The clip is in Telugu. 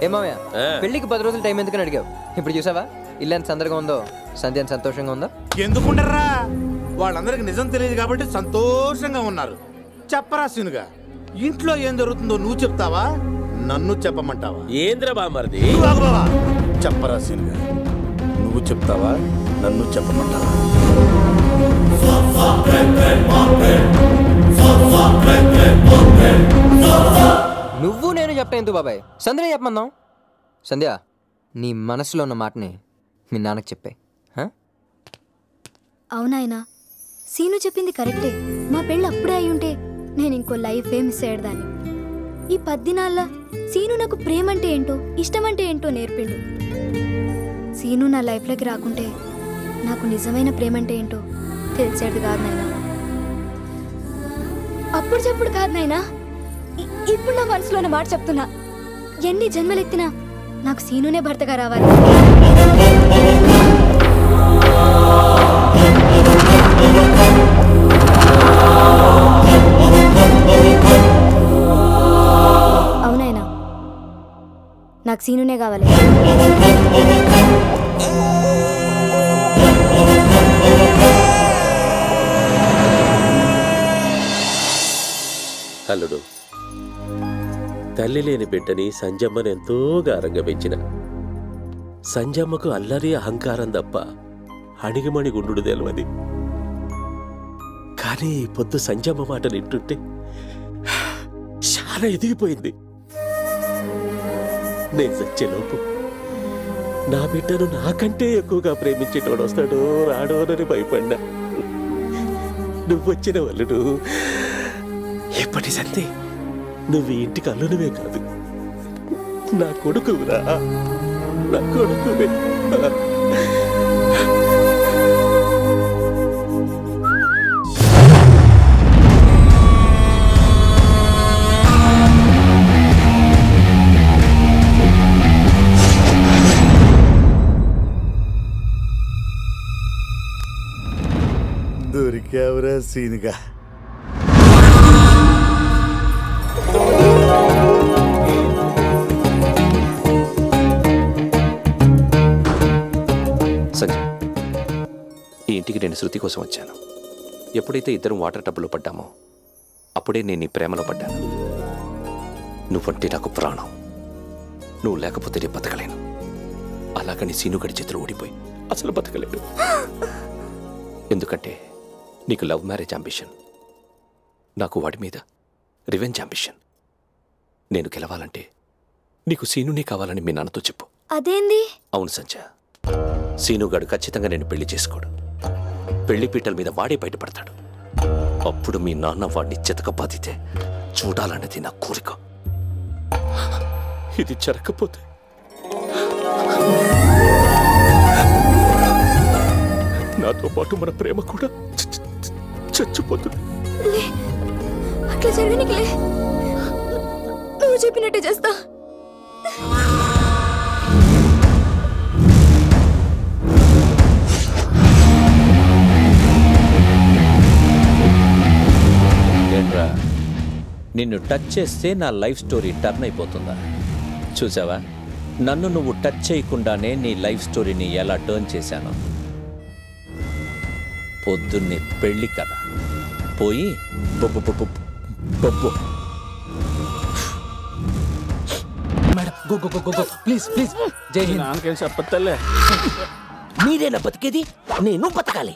ఏమావయ్య పెళ్లికి 10 రోజులు టైం ఎందుకని అడిగావు? ఇప్పుడు చూసావా ఇల్లు ఎంత సందడిగా ఉందో, సంధ్య ఎంత సంతోషంగా ఉందో. ఎందుకుంటారా? వాళ్ళందరికి నిజం తెలియదు కాబట్టి సంతోషంగా ఉన్నారు. చెప్పరా సీనుగా, ఇంట్లో ఏం జరుగుతుందో నువ్వు చెప్తావా, నన్ను చెప్పమంటావా? ఏంద్ర బామర్ది చెప్పరా సీనుగా, నువ్వు చెప్తావా, నన్ను చెప్పమంటావా? నువ్వు నేను చెప్తా ఎందుకు బాబాయ్, సంధ్య చెప్పమందాం. సంధ్య, నీ మనసులో ఉన్న మాటని మీ నాన్నకి చెప్పే. అవునాయనా, సీను చెప్పింది కరెక్టే. మా పెళ్ళి అప్పుడే అయి ఉంటే నేను ఇంకో లైఫే మిస్ అయ్యేదాన్ని. ఈ 10 దినాల్లో సీను నాకు ప్రేమ అంటే ఏంటో, ఇష్టం అంటే ఏంటో నేర్పిండు. సీను నా లైఫ్లోకి రాకుంటే నాకు నిజమైన ప్రేమ అంటే ఏంటో తెలిసేది కాదు నాయనా. అప్పుడు చెప్పుడు కాదు నాయనా, ఇప్పుడు నా మనసులో ఉన్న మాట చెప్తున్నా. ఎన్ని జన్మలెత్తినా నాకు సీనునే భర్తగా రావాలి. అవునాయనా, నాకు సీనునే కావాలి. అల్లుడు, తల్లి లేని బిడ్డని సంజమ్మను ఎంతో గారంగా పెంచిన. సంజమ్మకు అల్లరి అహంకారం తప్ప అణిగిమణి గుండు తెలవది. కానీ పొద్దు సంజమ్మ మాటలు వింటుంటే చాలా ఎదిగిపోయింది. నేను చచ్చేలోపు నా బిడ్డను నాకంటే ఎక్కువగా ప్రేమించేటోడు వస్తాడో రాడోనని భయపడ్డా. నువ్వొచ్చిన వల్లుడు, ఎప్పటి సంతే నువ్వు ఇంటికి అల్లునివే కాదు, నా కొడుకురా, నా కొడుకువే. దొరికావురా సీనుగా. సంజయ్, ఈ ఇంటికి నేను శృతి కోసం వచ్చాను. ఎప్పుడైతే ఇద్దరం వాటర్ టబ్లో పడ్డామో అప్పుడే నేను నీ ప్రేమలో పడ్డాను. నువ్వంటే నాకు ప్రాణం. నువ్వు లేకపోతే నేను బతకలేను. అలాగని సీనుగడి చేతులు ఓడిపోయి అసలు బతకలేడు. ఎందుకంటే నీకు లవ్ మ్యారేజ్ అంబిషన్, నాకు వాడి మీద రివెంజ్ అంబిషన్. నేను గెలవాలంటే నీకు సీనునే కావాలని మీ నాన్నతో చెప్పు. అదేంది? అవును సంజయ్, సీనుగాడు ఖచ్చితంగా నేను పెళ్లి చేసుకోడు. పెళ్లి పీటల మీద వాడే బయటపడతాడు. అప్పుడు మీ నాన్న వాడిని చితకబాదితే చూడాలన్నది నా కోరిక. ఇది జరగకపోతే నాతో పాటు మన ప్రేమ కూడా చచ్చిపోతుంది. అట్లా జరగనికిలే, నువ్వు చెప్పినట్టు చేస్తా. ఏంట్రా, నిన్ను టచ్ చేస్తే నా లైఫ్ స్టోరీ టర్న్ అయిపోతుందా? చూసావా, నన్ను నువ్వు టచ్ చేయకుండానే నీ లైఫ్ స్టోరీని ఎలా టర్న్ చేశాను. పొద్దున్నే పెళ్ళి కదా, పోయి బొబ్బు బొబ్బు బొబ్బు. Madam, go go go go please please. జై హింద్. నాకేం చెప్పలే. మీరేనా బతికేది? నేను బతకాలి.